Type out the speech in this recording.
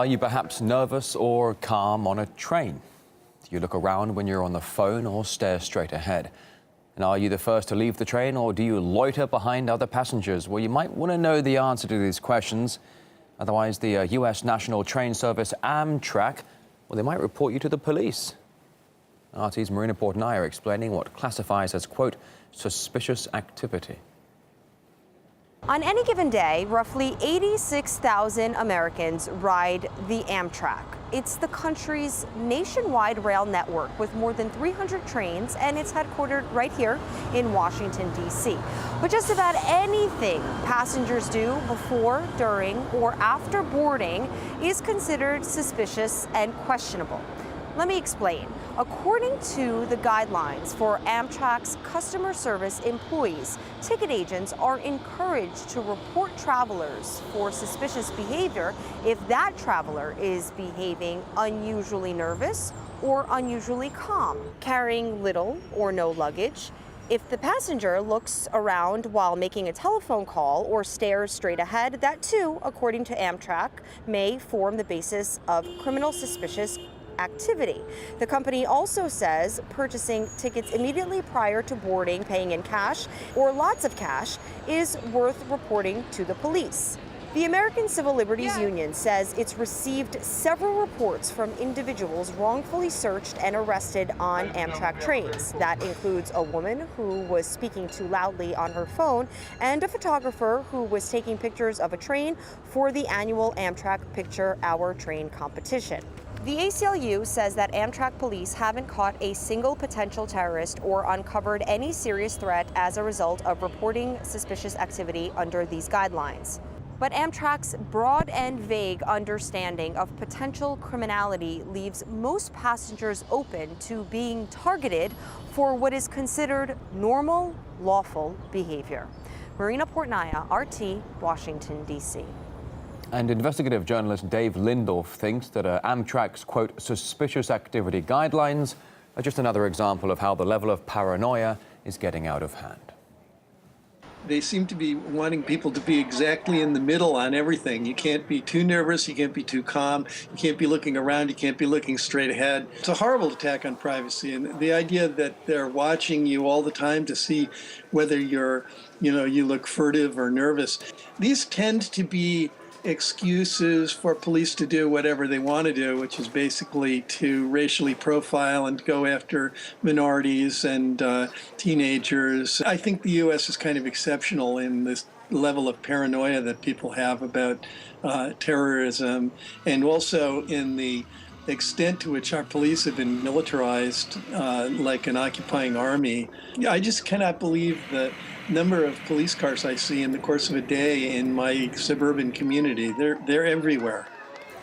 Are you perhaps nervous or calm on a train? Do you look around when you're on the phone or stare straight ahead? And are you the first to leave the train, or do you loiter behind other passengers? Well, you might want to know the answer to these questions. Otherwise, the U.S. national train service Amtrak, well, they might report you to the police. RT's Marina Portnaya explaining what classifies as, quote, suspicious activity. On any given day, roughly 86,000 Americans ride the Amtrak. It's the country's nationwide rail network with more than 300 trains, and it's headquartered right here in Washington, D.C. But just about anything passengers do before, during, or after boarding is considered suspicious and questionable. Let me explain. According to the guidelines for Amtrak's customer service employees, ticket agents are encouraged to report travelers for suspicious behavior if that traveler is behaving unusually nervous or unusually calm, carrying little or no luggage. If the passenger looks around while making a telephone call or stares straight ahead, that too, according to Amtrak, may form the basis of criminal suspicious activity. The company also says purchasing tickets immediately prior to boarding, paying in cash or lots of cash, is worth reporting to the police. The American Civil Liberties Union says it's received several reports from individuals wrongfully searched and arrested on Amtrak trains. That includes a woman who was speaking too loudly on her phone and a photographer who was taking pictures of a train for the annual Amtrak Picture Hour train competition. The ACLU says that Amtrak police haven't caught a single potential terrorist or uncovered any serious threat as a result of reporting suspicious activity under these guidelines. But Amtrak's broad and vague understanding of potential criminality leaves most passengers open to being targeted for what is considered normal, lawful behavior. Marina Portnaya, RT, Washington, D.C. And investigative journalist Dave Lindorf thinks that Amtrak's, quote, suspicious activity guidelines are just another example of how the level of paranoia is getting out of hand. They seem to be wanting people to be exactly in the middle on everything. You can't be too nervous, you can't be too calm, you can't be looking around, you can't be looking straight ahead. It's a horrible attack on privacy, and the idea that they're watching you all the time to see whether you look furtive or nervous. These tend to be excuses for police to do whatever they want to do, which is basically to racially profile and go after minorities and teenagers. I think the U.S. is kind of exceptional in this level of paranoia that people have about terrorism, and also in the extent to which our police have been militarized like an occupying army. I just cannot believe the number of police cars I see in the course of a day in my suburban community. They're everywhere.